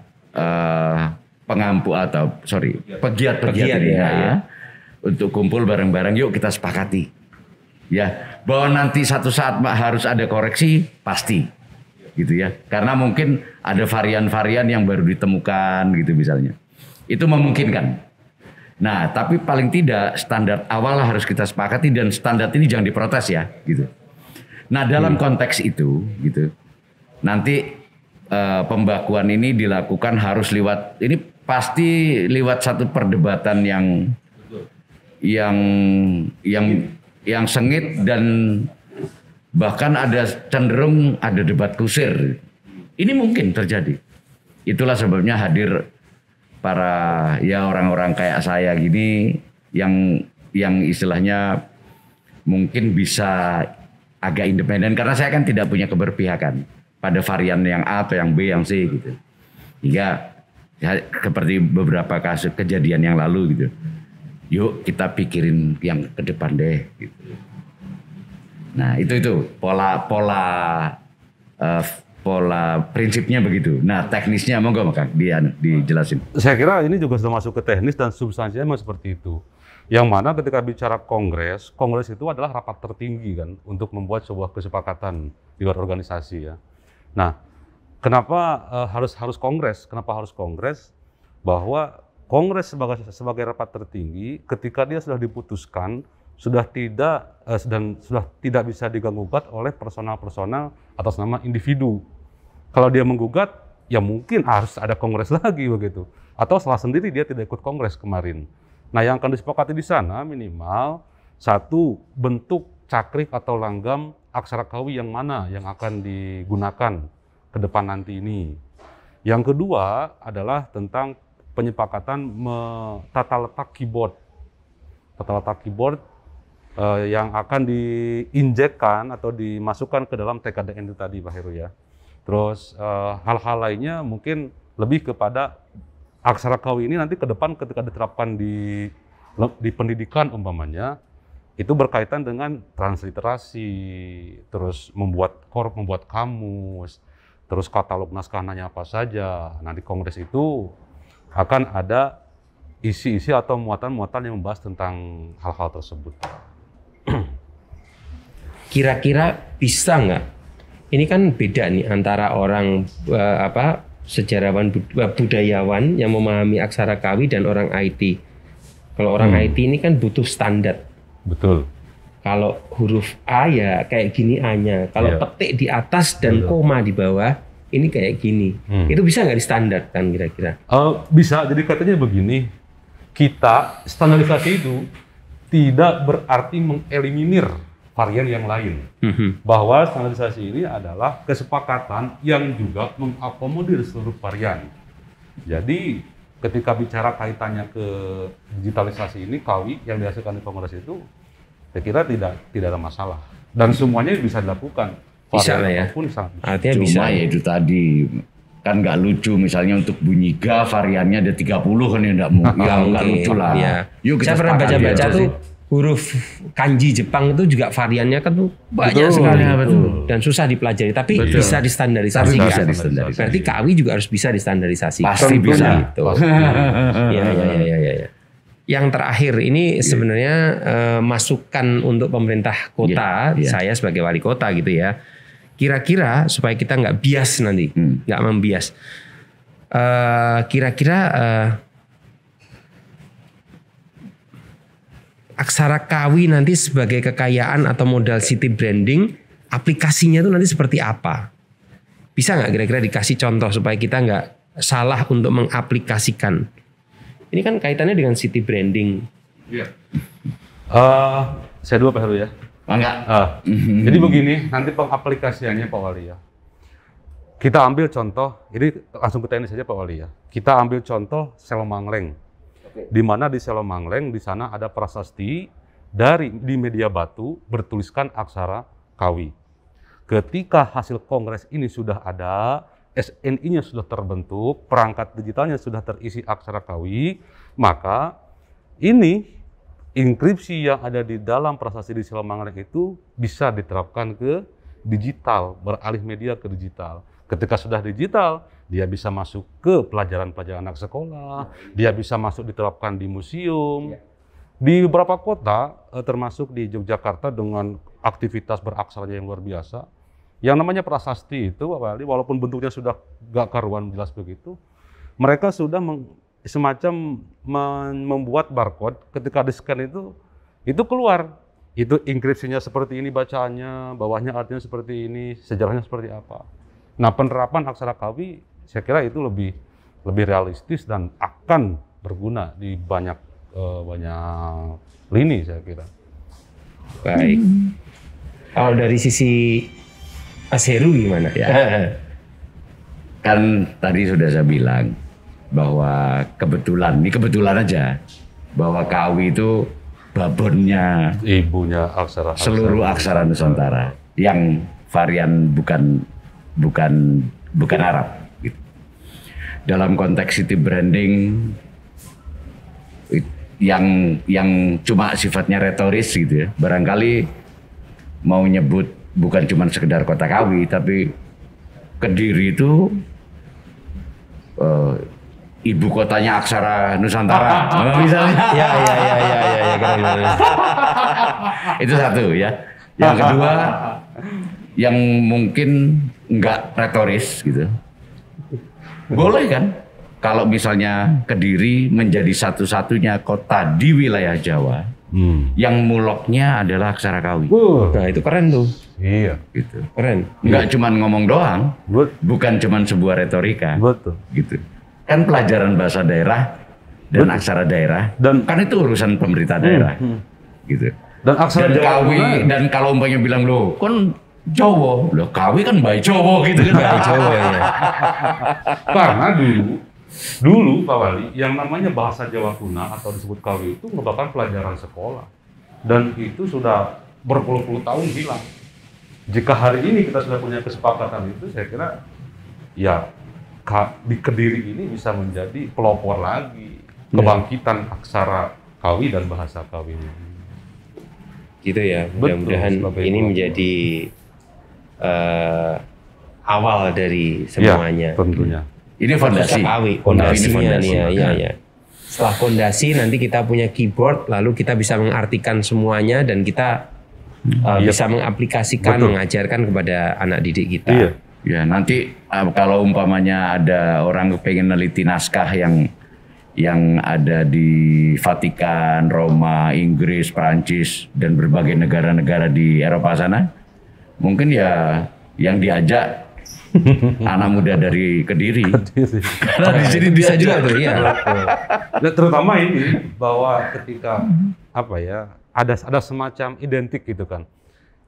pegiat-pegiat ini untuk kumpul bareng-bareng. Yuk kita sepakati, ya bahwa nanti satu saat harus ada koreksi pasti. gitu ya. Karena mungkin ada varian-varian yang baru ditemukan gitu misalnya. Itu memungkinkan. Nah, tapi paling tidak standar awal harus kita sepakati dan standar ini jangan diprotes ya, gitu. Nah, dalam konteks itu, gitu, nanti pembakuan ini dilakukan harus lewat, ini pasti lewat satu perdebatan yang sengit dan bahkan ada cenderung ada debat kusir. Ini mungkin terjadi. Itulah sebabnya hadir para ya orang-orang kayak saya gini yang istilahnya mungkin bisa agak independen karena saya kan tidak punya keberpihakan pada varian yang A atau yang B yang C gitu. Hingga ya, seperti beberapa kasus kejadian yang lalu gitu. Yuk kita pikirin yang ke depan deh gitu. Nah, itu pola prinsipnya begitu. Nah, teknisnya monggo Kang dijelasin. Saya kira ini juga sudah masuk ke teknis dan substansinya memang seperti itu. Yang mana ketika bicara kongres itu adalah rapat tertinggi kan untuk membuat sebuah kesepakatan di luar organisasi ya. Nah, kenapa harus kongres? Kenapa harus kongres? Bahwa kongres sebagai rapat tertinggi ketika dia sudah diputuskan sudah tidak bisa diganggu-gugat oleh personal atas nama individu. Kalau dia menggugat, ya mungkin harus ada kongres lagi begitu. Atau salah sendiri dia tidak ikut kongres kemarin. Nah, yang akan disepakati di sana minimal satu bentuk cakrik atau langgam aksara Kawi yang mana yang akan digunakan ke depan nanti ini. Yang kedua adalah tentang penyepakatan tata letak keyboard. Tata letak keyboard yang akan diinjekkan atau dimasukkan ke dalam TKDN itu tadi Pak Heru ya. Terus hal-hal lainnya mungkin lebih kepada aksara Kawi ini nanti ke depan ketika diterapkan di pendidikan umpamanya itu berkaitan dengan transliterasi, terus membuat kamus, terus katalog naskahnya apa saja. Nah di kongres itu akan ada isi-isi atau muatan-muatan yang membahas tentang hal-hal tersebut. Kira-kira bisa nggak? Ini kan beda nih antara orang sejarawan budayawan yang memahami aksara Kawi dan orang IT. Kalau orang IT ini kan butuh standar. Betul. Kalau huruf A ya kayak gini A-nya. Kalau petik di atas dan koma di bawah ini kayak gini. Itu bisa nggak distandarkan kira-kira? Bisa. Jadi katanya begini, kita standarisasi itu tidak berarti mengeliminir varian yang lain. Bahwa standarisasi ini adalah kesepakatan yang juga mengakomodir seluruh varian. Jadi ketika bicara kaitannya ke digitalisasi ini, Kawi yang dihasilkan di kongres itu, saya kira tidak ada masalah. Dan semuanya bisa dilakukan. Bisa lah ya. Artinya bisa. Ya itu tadi kan nggak lucu misalnya untuk bunyi ga variannya ada 30 kan ya nggak lucu lah. Ya. Yuk saya pernah baca-baca tuh huruf kanji Jepang itu juga variannya kan tuh banyak sekali dan susah dipelajari tapi bisa distandarisasi kan. Berarti Kawi juga harus bisa distandarisasi. Pasti bisa. Gitu. Ya. Yang terakhir ini sebenarnya masukan untuk pemerintah kota, saya sebagai wali kota gitu ya. Kira-kira supaya kita nggak bias nanti, nggak membias. Kira-kira aksara Kawi nanti sebagai kekayaan atau modal city branding, aplikasinya itu nanti seperti apa? Bisa nggak kira-kira dikasih contoh supaya kita nggak salah untuk mengaplikasikan? Ini kan kaitannya dengan city branding. Iya. Saya dulu Pak Heru ya. Enggak. Jadi begini, nanti pengaplikasiannya Pak Wali ya. Kita ambil contoh, ini langsung ke teknis saja Pak Wali ya. Kita ambil contoh Selomangleng. Di mana di Selomangleng di sana ada prasasti di media batu bertuliskan aksara Kawi. Ketika hasil kongres ini sudah ada, SNI-nya sudah terbentuk, perangkat digitalnya sudah terisi aksara Kawi, maka ini inskripsi yang ada di dalam prasasti di Selomangleng itu bisa diterapkan ke digital, beralih media ke digital. Ketika sudah digital, dia bisa masuk ke pelajaran-pelajaran anak sekolah, dia bisa masuk diterapkan di museum. Di beberapa kota, termasuk di Yogyakarta dengan aktivitas beraksaranya yang luar biasa, Yang namanya prasasti itu, Pak Wali, walaupun bentuknya sudah gak karuan jelas begitu, mereka sudah semacam membuat barcode, ketika di-scan itu keluar. Itu inskripsinya seperti ini bacaannya, bawahnya artinya seperti ini, sejarahnya seperti apa. Nah, penerapan aksara Kawi, saya kira itu lebih realistis dan akan berguna di banyak lini, saya kira. Baik. Kalau dari sisi Mas Heru gimana? Ya. Kan tadi sudah saya bilang bahwa kebetulan aja bahwa Kawi itu babonnya Ibunya aksara seluruh aksara Nusantara yang varian bukan Arab. Gitu. Dalam konteks city branding yang cuma sifatnya retoris gitu ya, barangkali mau nyebut bukan cuma sekedar kota Kawi, tapi Kediri itu ibu kotanya aksara Nusantara, misalnya. Ya, keren. Itu satu ya. Yang kedua, yang mungkin enggak retoris gitu. Boleh kan? Kalau misalnya Kediri menjadi satu-satunya kota di wilayah Jawa yang muloknya adalah aksara Kawi. Nah, itu keren tuh. Iya. Gitu. Keren. Enggak cuman ngomong doang, bukan cuman sebuah retorika. Betul. Gitu. Kan pelajaran bahasa daerah dan aksara daerah, dan kan itu urusan pemerintah daerah. Gitu. Dan aksara Kawi, dan kalau umpamanya bilang loh, kan Jawa, loh Kawi kan baik Jawa gitu kan. Baik Jawa ya. Karena dulu Pak Wali, yang namanya bahasa Jawa Kuna atau disebut Kawi itu merupakan pelajaran sekolah. Dan itu sudah berpuluh-puluh tahun hilang. Jika hari ini kita sudah punya kesepakatan itu, saya kira ya di Kediri ini bisa menjadi pelopor lagi kebangkitan aksara Kawi dan bahasa Kawi. Gitu ya, mudah-mudahan ini menjadi awal dari semuanya. Ya, tentunya. Ini fondasi. Fondasinya nih ya. Setelah fondasi nanti kita punya keyboard, lalu kita bisa mengartikan semuanya dan kita bisa mengaplikasikan, mengajarkan kepada anak didik kita. Iya. Ya nanti kalau umpamanya ada orang pengen neliti naskah yang ada di Vatikan, Roma, Inggris, Perancis dan berbagai negara-negara di Eropa sana, mungkin ya yang diajak anak muda dari Kediri. Karena di sini bisa juga tuh, ya. Dan terutama ini bahwa ketika ada semacam identik gitu kan.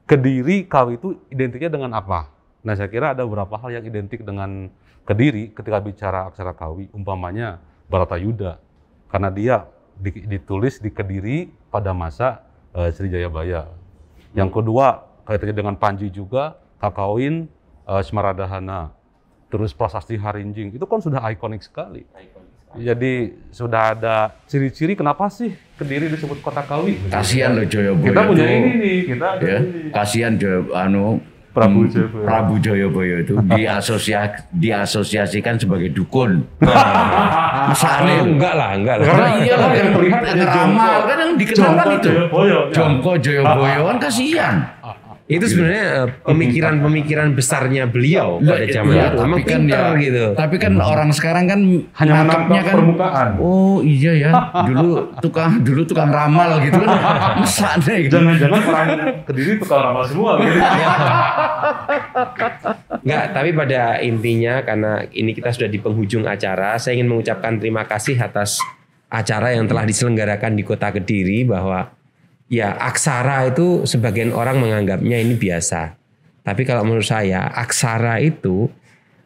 Kediri Kawi itu identiknya dengan apa? Nah, saya kira ada beberapa hal yang identik dengan Kediri ketika bicara aksara Kawi, umpamanya Baratayuda, karena dia ditulis di Kediri pada masa Sri Jayabaya. Yang kedua, kaitannya dengan Panji juga, Kakawin, Smaradahana, terus Prasasti Harinjing, itu kan sudah ikonik sekali. Jadi sudah ada ciri-ciri kenapa sih Kediri disebut kota Kawi. Kasihan loh Joyoboyo. Kita punya ini nih, kasihan Prabu Joyoboyo itu diasosiasikan sebagai dukun. Misalnya enggak lah. Karena iyalah yang terlihat ramal kan yang dikenal kan itu. Jongko Joyoboyo kan kasihan. Itu sebenarnya pemikiran besarnya beliau pada zaman itu. Memang pintar gitu. Tapi kan orang sekarang kan hanya menangkap permukaan. Oh iya ya, dulu tukang ramal gitu kan. Masa deh. Jangan-jangan orang Kediri tukang ramal semua gitu. Enggak, tapi pada intinya karena ini kita sudah di penghujung acara, saya ingin mengucapkan terima kasih atas acara yang telah diselenggarakan di Kota Kediri, bahwa ya aksara itu sebagian orang menganggapnya ini biasa. Tapi kalau menurut saya aksara itu,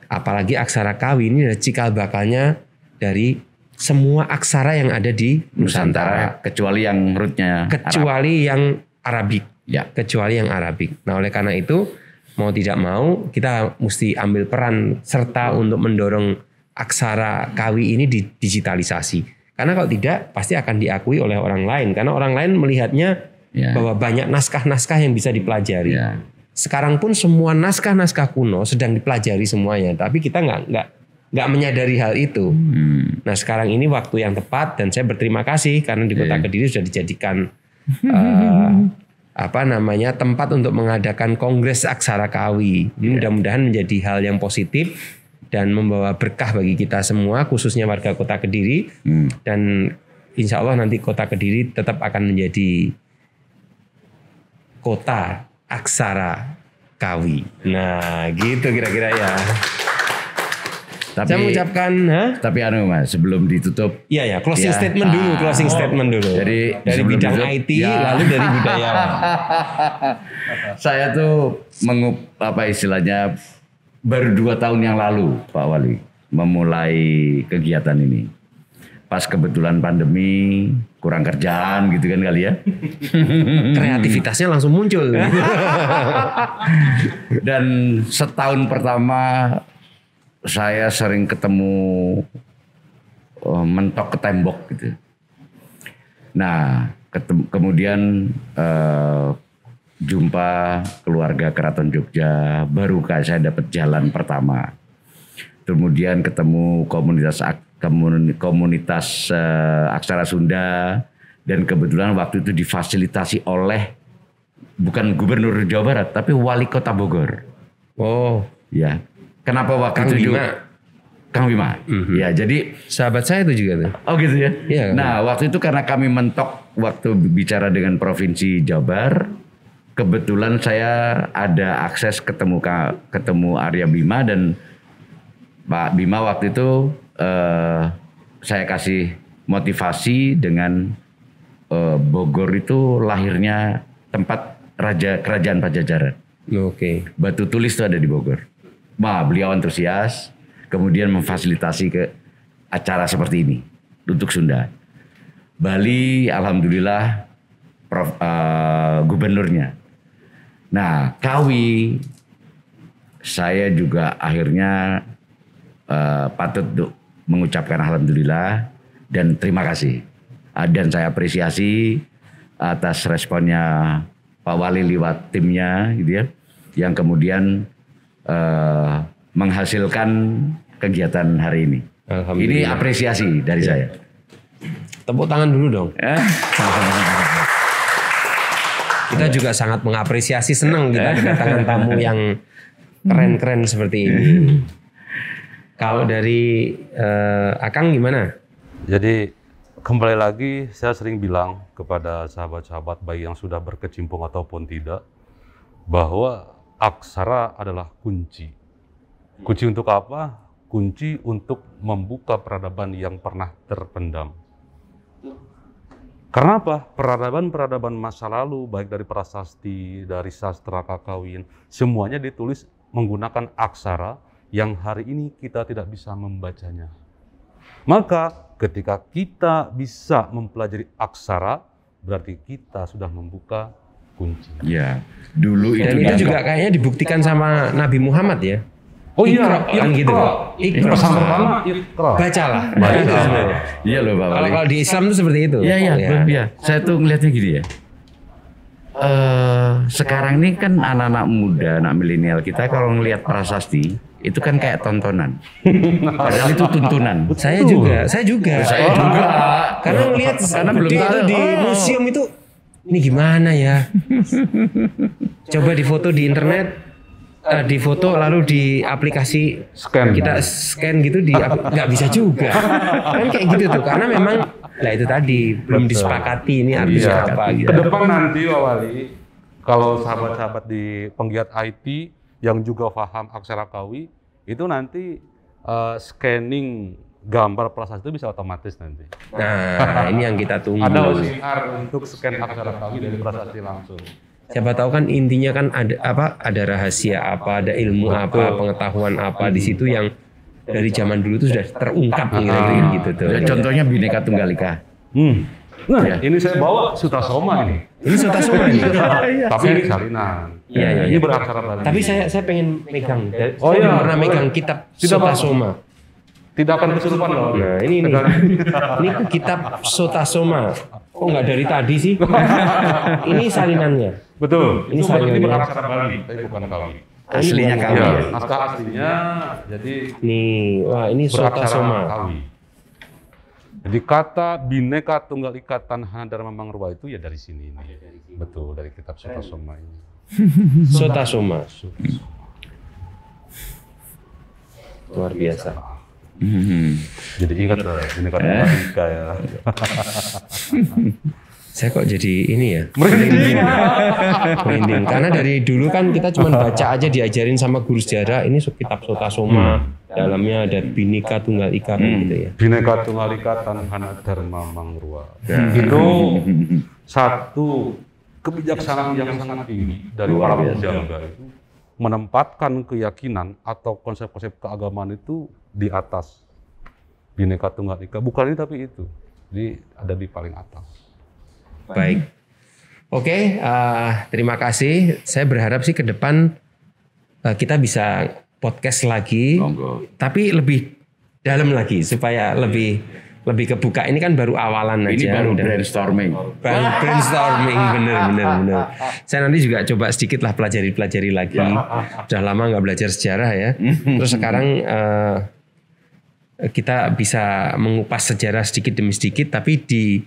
apalagi aksara Kawi, ini adalah cikal bakalnya dari semua aksara yang ada di Nusantara. Kecuali yang rootnya kecuali yang Arabik. Ya. Kecuali yang Arabik. Nah, oleh karena itu mau tidak mau kita mesti ambil peran serta untuk mendorong aksara Kawi ini digitalisasi. Karena kalau tidak pasti akan diakui oleh orang lain. Karena orang lain melihatnya bahwa banyak naskah-naskah yang bisa dipelajari. Ya. Sekarang pun semua naskah-naskah kuno sedang dipelajari semuanya. Tapi kita nggak menyadari hal itu. Nah, sekarang ini waktu yang tepat dan saya berterima kasih karena di Kota Kediri sudah dijadikan tempat untuk mengadakan Kongres Aksara Kawi. Ini mudah-mudahan menjadi hal yang positif dan membawa berkah bagi kita semua, khususnya warga Kota Kediri. Dan insya Allah nanti Kota Kediri tetap akan menjadi Kota Aksara Kawi. Nah, gitu kira-kira ya. Saya mengucapkan, tapi Mas, sebelum ditutup. Iya ya, closing statement dulu. Jadi dari bidang IT lalu dari budaya. Saya tuh istilahnya baru 2 tahun yang lalu Pak Wali memulai kegiatan ini. Pas kebetulan pandemi, kurang kerjaan gitu kan kali ya. Kreativitasnya langsung muncul. Dan setahun pertama saya sering ketemu mentok ke tembok gitu. Nah, kemudian jumpa keluarga Keraton Jogja, baru saya dapat jalan pertama. Kemudian ketemu komunitas Aksara Sunda, dan kebetulan waktu itu difasilitasi oleh bukan Gubernur Jawa Barat tapi Wali Kota Bogor. Oh, ya. Kenapa waktu itu Kang Bima? Ya, jadi sahabat saya itu juga tuh. Oh gitu ya. Iya. Nah, waktu itu karena kami mentok waktu bicara dengan Provinsi Jabar, kebetulan saya ada akses ketemu Arya Bima, dan Pak Bima waktu itu saya kasih motivasi dengan Bogor itu lahirnya tempat kerajaan Pajajaran. Oke. Batu tulis itu ada di Bogor. Beliau antusias, kemudian memfasilitasi ke acara seperti ini untuk Sunda. Bali, alhamdulillah gubernurnya. Nah, Kawi, saya juga akhirnya patut untuk mengucapkan alhamdulillah dan terima kasih. Dan saya apresiasi atas responnya Pak Wali lewat timnya, gitu ya, yang kemudian menghasilkan kegiatan hari ini. Ini apresiasi dari saya. Tepuk tangan dulu dong. Kita juga sangat mengapresiasi, senang kita kedatangan tamu yang keren-keren seperti ini. Kalau dari Akang gimana? Jadi kembali lagi saya sering bilang kepada sahabat-sahabat baik yang sudah berkecimpung ataupun tidak, bahwa aksara adalah kunci. Kunci untuk apa? Kunci untuk membuka peradaban yang pernah terpendam. Karena apa? Peradaban-peradaban masa lalu, baik dari prasasti, dari sastra kakawin, semuanya ditulis menggunakan aksara yang hari ini kita tidak bisa membacanya. Maka ketika kita bisa mempelajari aksara, berarti kita sudah membuka kunci. Ya, dulu dan itu juga kayaknya dibuktikan sama Nabi Muhammad ya. Oh iya, kan gitu. Iqra. Bacalah. Iya loh Pak Wali. Kalau di Islam itu seperti itu. Iya. Saya tuh ngelihatnya gini ya. Sekarang ini kan anak-anak muda, anak milenial kita kalau ngelihat prasasti itu kan kayak tontonan. Padahal itu tuntunan. Saya juga. Karena ngelihat belum tahu di museum itu, ini gimana ya? Coba difoto di internet, difoto lalu di aplikasi kita scan gitu, nggak bisa juga. Kan kayak gitu tuh, karena memang itu tadi belum disepakati ini artinya apa gitu. Kedepan nanti Pak Wali, kalau sahabat-sahabat di penggiat IT yang juga paham aksara Kawi, itu nanti scanning gambar prasasti itu bisa otomatis nanti. Nah, ini yang kita tunggu. Ada OCR untuk scan aksara Kawi dari prasasti langsung. Siapa tahu kan intinya kan ada rahasia apa, ada ilmu apa, pengetahuan apa di situ yang dari zaman dulu itu sudah terungkap kira-kira gitu tuh. Ya, contohnya Bhinneka Tunggal Ika. Nah, ini saya bawa Sutasoma ini. Ini Sutasoma ini. Tapi ini salinan. Iya. Ini beraksara Bali. Tapi saya pengen megang. Saya pernah megang kitab Sutasoma. Tidak akan kesurupan loh. Nah, ini kitab Sutasoma. Kok nggak dari tadi sih? Ini salinannya. Betul. Ini salinannya. Ini beraksara Bali, tapi bukan Kawi. Aslinya Kawi. Ya, naskah aslinya jadi nih, wah ini Sutasoma. Kawi. Jadi kata Bhinneka Tunggal Ika Tanha Dharma Mangruwa itu ya dari sini. Betul, dari kitab Sutta Soma ini. Sutta Soma. Luar biasa. Jadi ingat Bhinneka Tunggal Ika ya. Saya kok jadi ini ya? Merinding. Karena dari dulu kan kita cuma baca aja diajarin sama guru sejarah. Ini kitab Sutta Soma. Dalamnya ada Bhinneka Tunggal Ika gitu ya. Bhinneka Tunggal Ika Tanha Dharma Mangruwa. Itu satu kebijaksanaan yang sangat tinggi dari para penjaga itu menempatkan keyakinan atau konsep-konsep keagamaan itu di atas Bhinneka Tunggal Ika. Bukan ini tapi itu. Jadi ada di paling atas. Baik. Oke, terima kasih. Saya berharap sih ke depan kita bisa podcast lagi, tapi lebih dalam lagi supaya lebih kebuka. Ini kan baru awalan aja. Ini baru brainstorming. Brainstorming, bener. Saya nanti juga coba sedikit lah pelajari lagi. Udah lama nggak belajar sejarah ya. Terus sekarang kita bisa mengupas sejarah sedikit demi sedikit, tapi di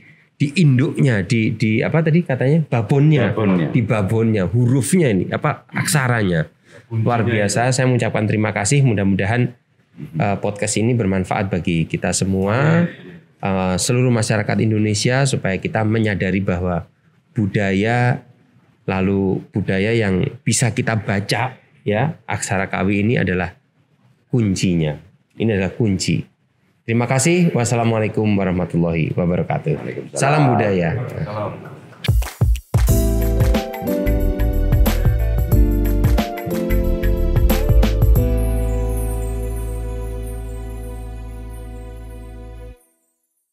induknya, di apa tadi katanya babonnya, di babonnya, hurufnya ini apa aksaranya. Luar biasa, saya mengucapkan terima kasih. Mudah-mudahan podcast ini bermanfaat bagi kita semua, seluruh masyarakat Indonesia, supaya kita menyadari bahwa budaya yang bisa kita baca, ya, aksara Kawi ini adalah kuncinya. Ini adalah kunci. Terima kasih. Wassalamualaikum warahmatullahi wabarakatuh. Salam budaya.